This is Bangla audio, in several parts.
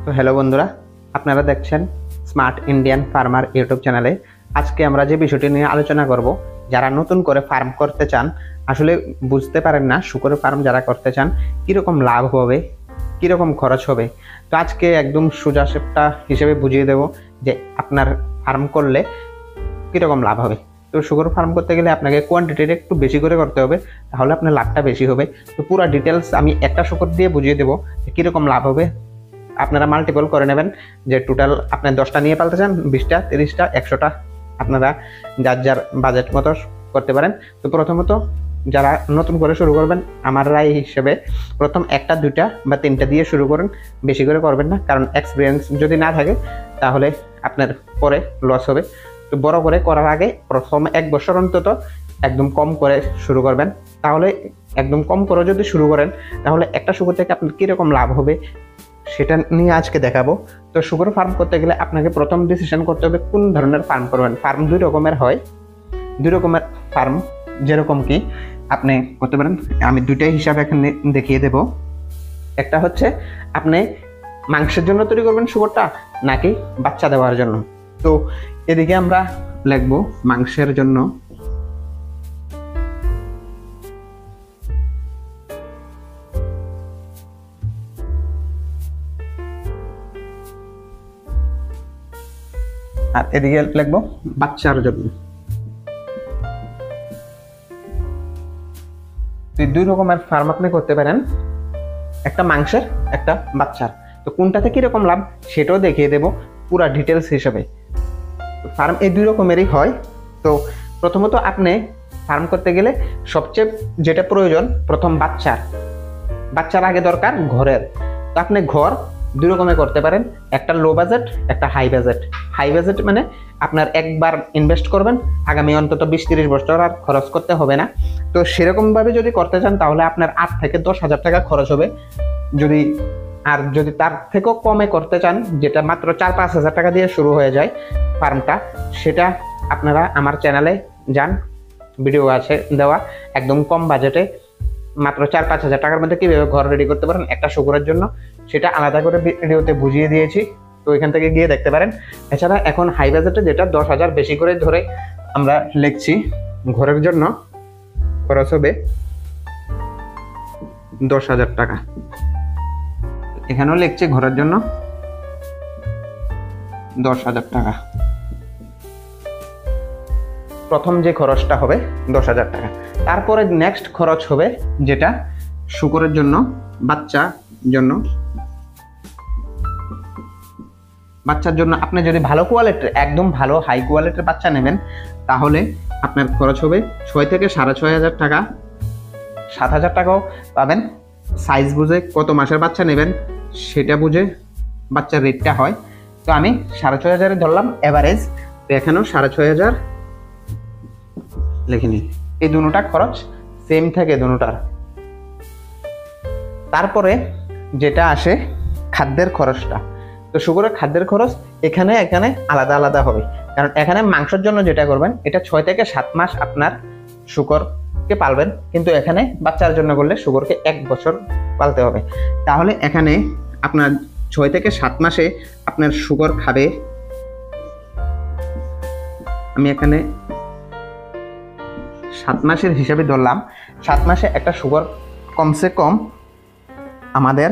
তো হ্যালো বন্ধুরা, আপনারা দেখছেন স্মার্ট ইন্ডিয়ান ফার্মার ইউটিউব চ্যানেলে। আজকে আমরা যে বিষয়টি নিয়ে আলোচনা করব, যারা নতুন করে ফার্ম করতে চান, আসলে বুঝতে পারেন না শূকরের ফার্ম যারা করতে চান কীরকম লাভ হবে, কীরকম খরচ হবে। তো আজকে একদম সোজা সাপটা হিসেবে বুঝিয়ে দেব যে আপনার ফার্ম করলে কীরকম লাভ হবে। তো শূকর ফার্ম করতে গেলে আপনাকে কোয়ান্টিটিটা একটু বেশি করে করতে হবে, তাহলে আপনার লাভটা বেশি হবে। তো পুরো ডিটেলস আমি একটা শূকর দিয়ে বুঝিয়ে দেবো যে কীরকম লাভ হবে। আপনারা মাল্টিপল করে নেবেন, যে টোটাল আপনি 10টা নিয়ে পালতে চান, 20টা, 30টা, 100টা, আপনারা যার যার বাজেট মতো করতে পারেন। তো প্রথমত যারা নতুন করে শুরু করবেন, আমার রায় হিসেবে প্রথম 1টা, 2টা বা 3টা দিয়ে শুরু করেন, বেশি করে করবেন না, কারণ এক্সপিরিয়েন্স যদি না থাকে তাহলে আপনার পরে লস হবে। তো বড় করে করার আগে প্রথম 1 বছর অন্তত একদম কম করে শুরু করবেন। তাহলে একদম কম করে যদি শুরু করেন তাহলে একটা শূকর থেকে আপনার কীরকম লাভ হবে সেটা নিয়ে আজকে দেখাবো। তো শূকর ফার্ম করতে গেলে আপনাকে প্রথম ডিসিশন করতে হবে কোন ধরনের ফার্ম করবেন। ফার্ম 2 রকমের হয়, 2 রকমের ফার্ম যেরকম কি আপনি করতে পারেন। আমি 2টাই হিসাবে এখানে দেখিয়ে দেব। একটা হচ্ছে আপনি মাংসের জন্য তৈরি করবেন শূকরটা, নাকি বাচ্চা দেওয়ার জন্য। তো এদিকে আমরা লিখবো মাংসের জন্য। আর এদিকে লিখবো বাচ্চার জন্য। এই 2 রকমের ফার্ম আপনি করতে পারেন, একটা মাংসের, একটা বাচ্চার। তো কোনটাতে কিরকম লাভ সেটাও দেখিয়ে দেব পুরা ডিটেলস হিসেবে। ফার্ম এই 2 রকমেরই হয়। তো প্রথমত আপনি ফার্ম করতে গেলে সবচেয়ে যেটা প্রয়োজন, প্রথম বাচ্চার আগে দরকার ঘরের। তো আপনি ঘর 2 রকমের করতে পারেন, একটা লো বাজেট, একটা হাই বাজেট। হাই বাজেট মানে আপনার একবার ইনভেস্ট করবেন, আগামী অন্তত 20-30 বছর আর খরচ করতে হবে না। তো সেরকমভাবে যদি করতে চান তাহলে আপনার 8 থেকে 10,000 টাকা খরচ হবে। যদি তার থেকেও কমে করতে চান, যেটা মাত্র 4-5 হাজার টাকা দিয়ে শুরু হয়ে যায় ফার্মটা, সেটা আপনারা আমার চ্যানেলে যান, ভিডিও আছে দেওয়া একদম কম বাজেটে মাত্র 4-5 হাজার টাকার মধ্যে কীভাবে ঘর রেডি করতে পারেন একটা শূকরের জন্য, সেটা আলাদা করে ভিডিওতে বুঝিয়ে দিয়েছি। তো এখান থেকে গিয়ে দেখতে পারেন। এছাড়া এখন হাই বাজেটে যেটা 10,000 বেশি করে ধরে আমরা লিখছি, ঘরের জন্য খরচ হবে 10,000 টাকা। এখানেও লিখছি ঘরের জন্য 10,000 টাকা। প্রথম যে খরচটা হবে 10,000 টাকা। তারপরে নেক্সট খরচ হবে যেটা শূকরের জন্য, বাচ্চার জন্য আপনি যদি ভালো কোয়ালিটির, একদম ভালো হাই কোয়ালিটির বাচ্চা নেবেন তাহলে আপনার খরচ হবে 6 থেকে 6,500 টাকা। 7,000 টাকাও পাবেন। সাইজ বুঝে কত মাসের বাচ্চা নেবেন সেটা বুঝে বাচ্চার রেটটা হয়। তো আমি 6,500 ধরলাম এভারেজ। তো এখানেও 6,500 লিখে নিই। এই দুটোটা খরচ সেম থাকে দুটোটার। তারপরে যেটা আসে খাদ্যের খরচটা। তো শূকরের খাদ্যের খরচ এখানে আলাদা আলাদা হবে, কারণ এখানে মাংসের জন্য যেটা করবেন এটা 6 থেকে 7 মাস আপনার শূকরকে পালবেন, কিন্তু এখানে বাচ্চার জন্য করলে শূকরকে 1 বছর পালতে হবে। তাহলে এখানে আপনার 6 থেকে 7 মাসে আপনার শূকর খাবে, আমি এখানে 7 মাসের হিসাবে ধরলাম। 7 মাসে একটা শূকর কমসে কম আমাদের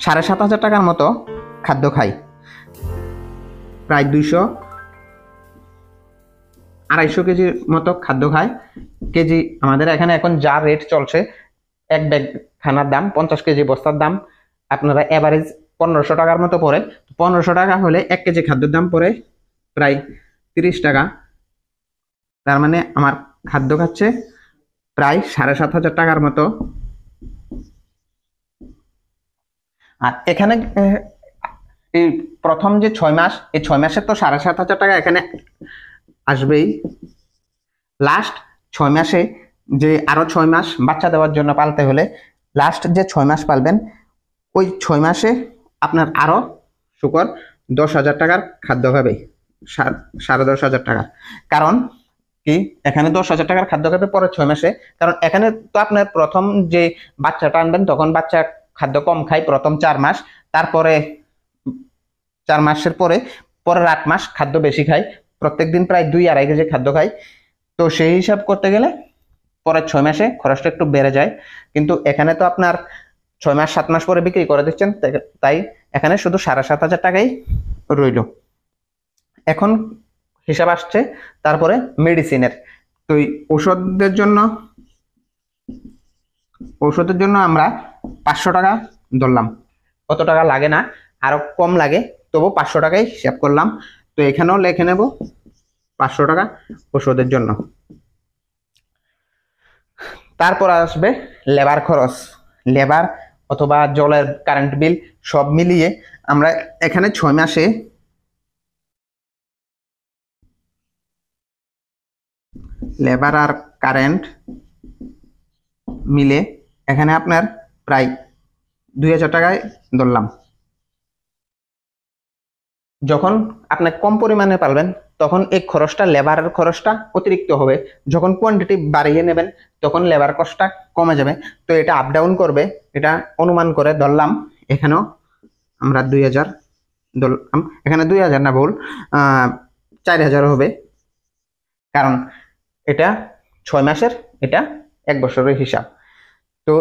7,500 টাকার মতো খাদ্য খাই, প্রায় 200-250 কেজির মতো খাদ্য খায়। কেজি আমাদের এখানে এখন যা রেট চলছে, এক ব্যাগ খানার দাম 50 কেজি বস্তার দাম আপনারা এভারেজ 1500 টাকার মতো পড়ে। 1500 টাকা হলে 1 কেজি খাদ্যের দাম পড়ে প্রায় 30 টাকা। তার মানে আমার খাদ্য খাচ্ছে প্রায় 7,500 টাকার মতো। আর এখানে এই প্রথম যে 6 মাস, এই 6 মাসের তো 7,500 টাকা এখানে আসবেই। লাস্ট 6 মাসে যে আরো 6 মাস বাচ্চা দেওয়ার জন্য পালতে হলে, লাস্ট যে 6 মাস পালবেন ওই 6 মাসে আপনার আরো শূকর 10,000 টাকার খাদ্য খাবে, 10,500 টাকা। কারণ কি এখানে 10,000 টাকার খাদ্য খাবে পরে 6 মাসে, কারণ এখানে তো আপনার প্রথম যে বাচ্চাটা আনবেন তখন বাচ্চা খাদ্য কম খায় প্রথম 4 মাস, তারপরে 4 মাসের পরে পরের 8 মাস খাদ্য বেশি খাই, প্রত্যেকদিন প্রায় 2-2.5 কেজি খাদ্য খাই। তো সেই হিসাব করতে গেলে পরের 6 মাসে খরচটা একটু বেড়ে যায়। কিন্তু এখানে তো আপনার 6 মাস 7 মাস পরে বিক্রি করে দিচ্ছেন, তাই এখানে শুধু 7,500 টাকাই রইল। এখন হিসাব আসছে তারপরে মেডিসিনের। তো এই ঔষধের জন্য আমরা 500 টাকা ধরলাম। কত টাকা লাগে না, আরো কম লাগে, তবু 500 টাকাই হিসাব করলাম। তো এখানেও লিখে নেব 500 টাকা ওষুধের জন্য। তারপর আসবে লেবার খরচ, লেবার অথবা জলের কারেন্ট বিল সব মিলিয়ে আমরা এখানে 6 মাসে লেবার আর কারেন্ট মিলে এখানে আপনার প্রায় 2,000 টাকায় ধরলাম। যখন আপনি কম পরিমাণে পালবেন তখন এই খরচটা, লেবারের খরচটা অতিরিক্ত হবে। যখন কোয়ান্টিটি বাড়িয়ে নেবেন তখন লেবার কস্টটা কমে যাবে। তো এটা আপ ডাউন করবে, এটা অনুমান করে ধরলাম। এখানেও আমরা 2,000 ধরলাম, এখানে 2,000 না, ভুল, 4,000 হবে, কারণ এটা 6 মাসের, এটা 1 বছরের হিসাব। তো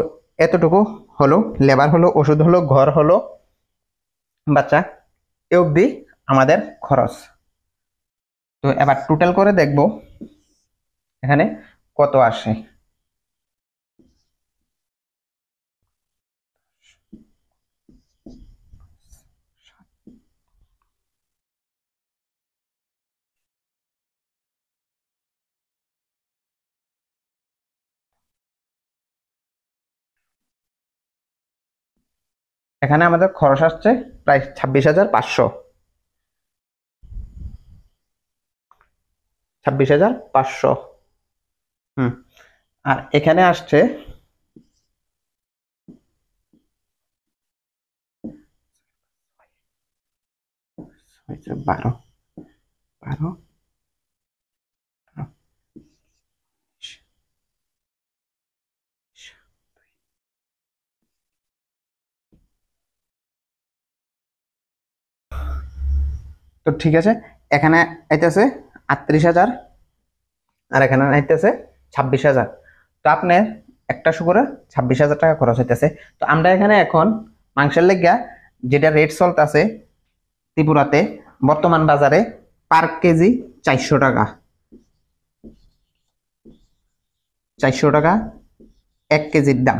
এতটুকু হলো, লেবার হলো, ওষুধ হলো, ঘর হলো, বাচ্চা, এ অবধি আমাদের খরচ। তো এবার টোটাল করে দেখব এখানে কত আসে। এখানে আমাদের খরচ আসছে প্রায় 26,500। 26,500। হুম। আর এখানে আসছে 12, 12, তো ঠিক আছে, এখানে আইতেছে 38,000 আর এখানে আইতেছে 26,000। তো আপনার একটা শুকুরে 26,000 টাকা খরচ হইতেছে। তো আমরা এখানে এখন মাংসের লেগা যেটা রেট চলতেছে ত্রিপুরাতে বর্তমান বাজারে পার কেজি 400 টাকা। 400 টাকা 1 কেজির দাম।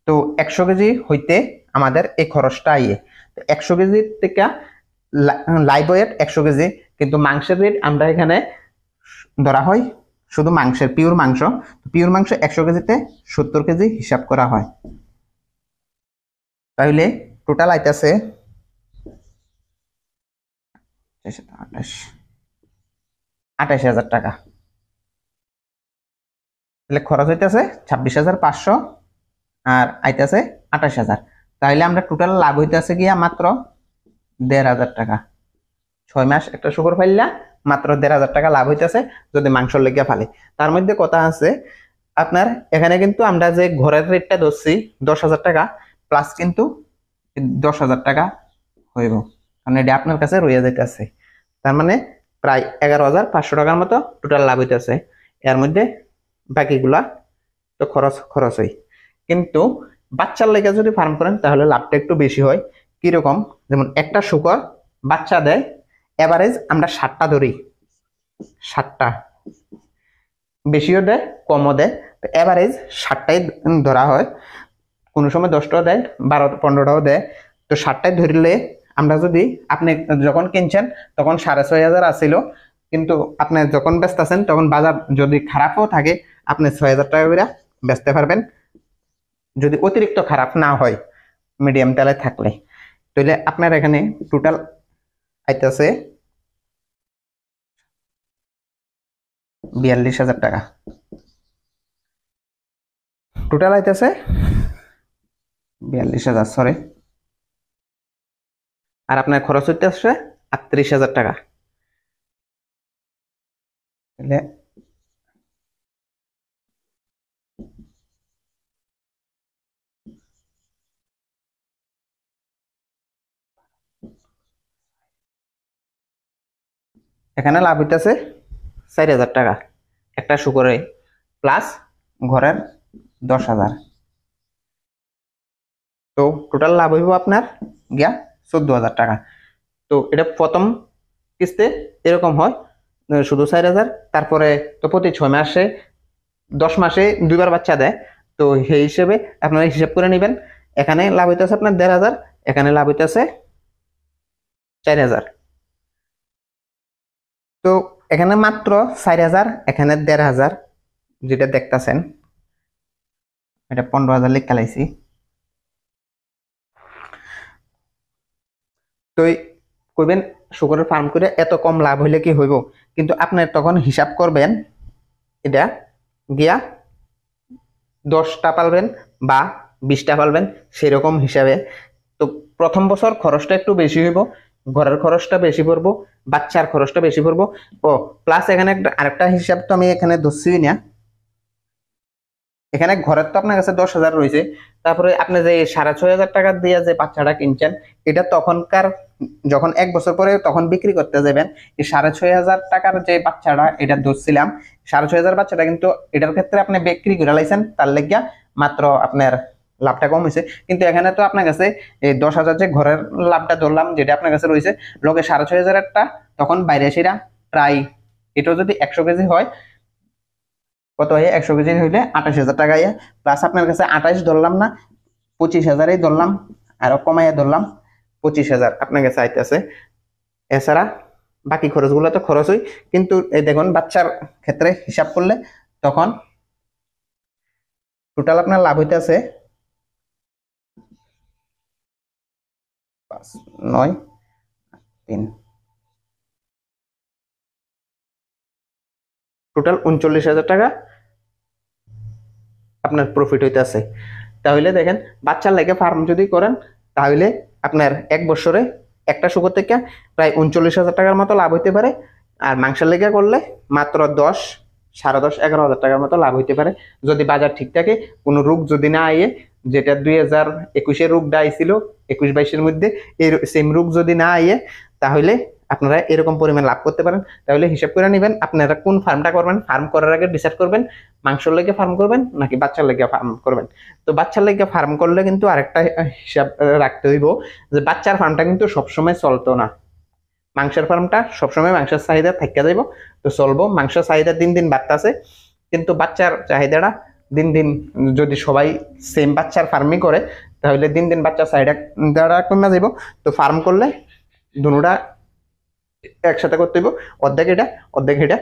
তো 100 কেজি হইতে আমাদের এই খরচটা আইয়ে। তো 100 কেজি থেকে লাইভ ওয়েট 100 কেজি, কিন্তু মাংসের রেট আমরা এখানে ধরা হয় শুধু মাংসের পিওর মাংস। পিওর মাংস 100 কেজিতে 70 কেজি হিসাব করা হয়। তাহলে টোটাল আইতাছে 28,000 টাকা। তাহলে খরচ হইতেছে 26,500 আর আইতেছে 28,000। তাহলে আমরা টোটাল লাভ হইতেছে গিয়া মাত্র 1,500 টাকা। 6 মাস একটা শুকর ফাইলা মাত্র 1,500 টাকা লাভ হইতেছে যদি মাংসর লেগে ফালে। তার মধ্যে কথা আছে আপনার এখানে কিন্তু আমরা যে ঘরের রেটটা ধরছি 10,000 টাকা প্লাস কিন্তু 10,000 টাকা হইব, কারণ এটা আপনার কাছে রইয়া যাইতেছে। তার মানে প্রায় 11,500 টাকার মতো টোটাল লাভ হইতেছে। এর মধ্যে বাকিগুলা তো খরচ খরচই। কিন্তু বাচ্চার লেগে যদি ফার্ম করেন তাহলে লাভটা একটু বেশি হয়। কিরকম, যেমন একটা শুকর বাচ্চা দেয় এভারেজ আমরা 7টা ধরি, 7টা, বেশিও দেয় কমও দেয়, তো এভারেজ 7টাই ধরা হয়। কোনো সময় 10টাও দেয়, 12-15টাও দেয়। তো 7টাই ধরলে আমরা যদি, আপনি যখন কিনছেন তখন 6,500 আসছিল, কিন্তু আপনি যখন বেচতেছেন তখন বাজার যদি খারাপও থাকে আপনি 6,000 টাকা করে বেচতে পারবেন, যদি অতিরিক্ত খারাপ না হয়, মিডিয়াম তেলে থাকলে। তাহলে আপনার এখানে টোটাল আইতেছে 42,000 টাকা। টোটাল আইতেছে 42,000, সরি। আর আপনার খরচ হইতে আসছে 38,000 টাকা। তাহলে এখানে লাভ হইতেছে 4,000 টাকা একটা শুকরে, প্লাস ঘরের 10,000। তো টোটাল লাভ হইব আপনার গিয়া 14,000 টাকা। তো এটা প্রথম কিস্তে এরকম হয়, শুধু 4,000। তারপরে তো প্রতি 6 মাসে 10 মাসে 2বার বাচ্চা দেয়। তো সেই হিসেবে আপনারা হিসাব করে নেবেন। এখানে লাভ হইতেছে আপনার 1,500, এখানে লাভ হইতেছে 4,000। তো এখানে মাত্র 4,000, এখানে 1,500 যেটা দেখতেছেন, এটা 15,000 লিখ খেলাইছি। তো কইবেন শুকরের ফার্ম করে এত কম লাভ হইলে কি হইব, কিন্তু আপনি তখন হিসাব করবেন এটা গিয়া 10টা পালবেন বা 20টা পালবেন সেরকম হিসাবে। তো প্রথম বছর খরচটা একটু বেশি হইব, ঘরের খরচটা বেশি পড়বো, বাচ্চার খরচটা বেশি পড়বো। ও প্লাস এখানে আরেকটা হিসাব তো আমি এখানে ধরছি না, এখানে ঘরের তো আপনার কাছে 10,000 রয়েছে, তারপরে আপনি যে 6,500 টাকা দিয়ে যে বাচ্চাটা কিনছেন, এটা তখনকার যখন 1 বছর পরে তখন বিক্রি করতে যাবেন, এই 6,500 টাকার যে বাচ্চাটা এটা ধরছিলাম, 6,500 বাচ্চাটা কিন্তু এটার ক্ষেত্রে আপনি বিক্রি করে লাইছেন, তার লেগিয়া মাত্র আপনার লাভটা কম হয়েছে। কিন্তু এখানে তো আপনার কাছে এই 10,000 যে ঘরের লাভটা ধরলাম যেটা আপনার কাছে রয়েছে, লোকে 6,500 তখন বাইরে এসেরা প্রায়, এটা যদি 100 কেজি হয়, কত হয় 100 কেজি হইলে 28,000 টাকা। প্লাস আপনার কাছে 28 ধরলাম না, 25,000 ধরলাম, আরো কমাইয়া ধরলাম 25,000 আপনার কাছে আইতেছে। এছাড়া বাকি খরচগুলো তো খরচই, কিন্তু এই দেখুন বাচ্চার ক্ষেত্রে হিসাব করলে তখন টোটাল আপনার লাভ হইতেছে 5, 9, 3, টোটাল 39,000 টাকা আপনার প্রফিট হইতেছে। তাহলে দেখেন বাচ্চার লেগে ফার্ম যদি করেন, তাহলে আপনার 1 বছরে একটা শুকর থেকে প্রায় 39,000 টাকার মতো লাভ হইতে পারে। আর মাংসের লেগে করলে মাত্র 10, 10.5, 11,000 টাকার মতো লাভ হইতে পারে, যদি বাজার ঠিক থাকে, কোনো রোগ যদি না আইয়ে, যেটা 2021-এর রোগটা আইছিল 21-22-এর মধ্যে, এই সেম রোগ যদি না আইয়ে, তাহলে আপনারা এরকম পরিমাণ লাভ করতে পারেন। তাহলে হিসাব করে নেবেন আপনারা কোন ফার্মটা করবেন। ফার্ম করার আগে ডিসাইড করবেন মাংসের লেগে ফার্ম করবেন নাকি বাচ্চার লেগে ফার্ম করবেন। তো বাচ্চার লেগে ফার্ম করলে কিন্তু আরেকটা হিসাব রাখতে হইব, যে বাচ্চার ফার্মটা কিন্তু সবসময় চলতো না, মাংসের ফার্মটা সবসময় মাংসের চাহিদা থেকে যাইব, তো চলবো। মাংসের চাহিদা দিন দিন বাড়তেছে, কিন্তু বাচ্চার চাহিদাটা দিন দিন, যদি সবাই সেম বাচ্চার ফার্মিং করে, তাহলে দিন দিন বাচ্চার চাহিদাটা কমে যাইব। তো ফার্ম করলে দুটা একসাথে করতে হইব, অর্ধেক এটা অর্ধেক এটা।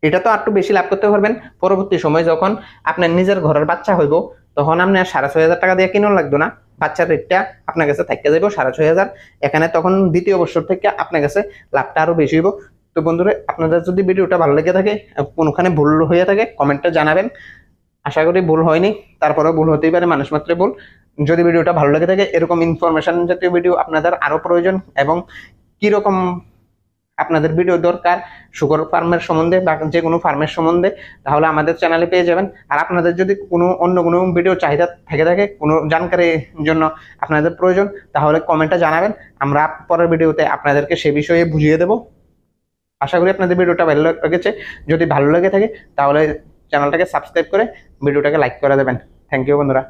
এটা তো একটু বেশি লাভ করতে পারবেন পরবর্তী সময়, যখন আপনার নিজের ঘরের বাচ্চা হইব, তখন আপনি 6,500 টাকা দিয়ে কিনো লাগতো না, বাচ্চার রেটটা আপনার কাছে থাকতে যাইব 6,500। এখানে তখন দ্বিতীয় বছর থেকে আপনার কাছে লাভটা আরো বেশি হইব। তো বন্ধুরা, আপনাদের যদি ভিডিওটা ভালো লেগে থাকে, কোনোখানে ভুল হয়ে থাকে, কমেন্টে জানাবেন। আশা করি ভুল হয়নি, তারপরেও ভুল হতেই পারে, মানুষ মাত্রই ভুল। যদি ভিডিওটা ভালো লেগে থাকে, এরকম ইনফরমেশন জাতীয় ভিডিও আপনাদের আরো প্রয়োজন, এবং কিরকম আপনাদের ভিডিও দরকার শুকর ফার্মের সম্বন্ধে বা যে কোনো ফার্মের সম্বন্ধে, তাহলে আমাদের চ্যানেলে পেয়ে যাবেন। আর আপনাদের যদি কোনো অন্য কোনো ভিডিও চাহিদা থেকে থাকে, কোনো জানকারির জন্য আপনাদের প্রয়োজন, তাহলে কমেন্টে জানাবেন, আমরা পরের ভিডিওতে আপনাদেরকে সে বিষয়ে বুঝিয়ে দেব। আশা করি আপনাদের ভিডিওটা ভালো লেগেছে। যদি ভালো লেগে থাকে, তাহলে চ্যানেলটাকে সাবস্ক্রাইব করে ভিডিওটাকে লাইক করে দেবেন। থ্যাংক ইউ বন্ধুরা।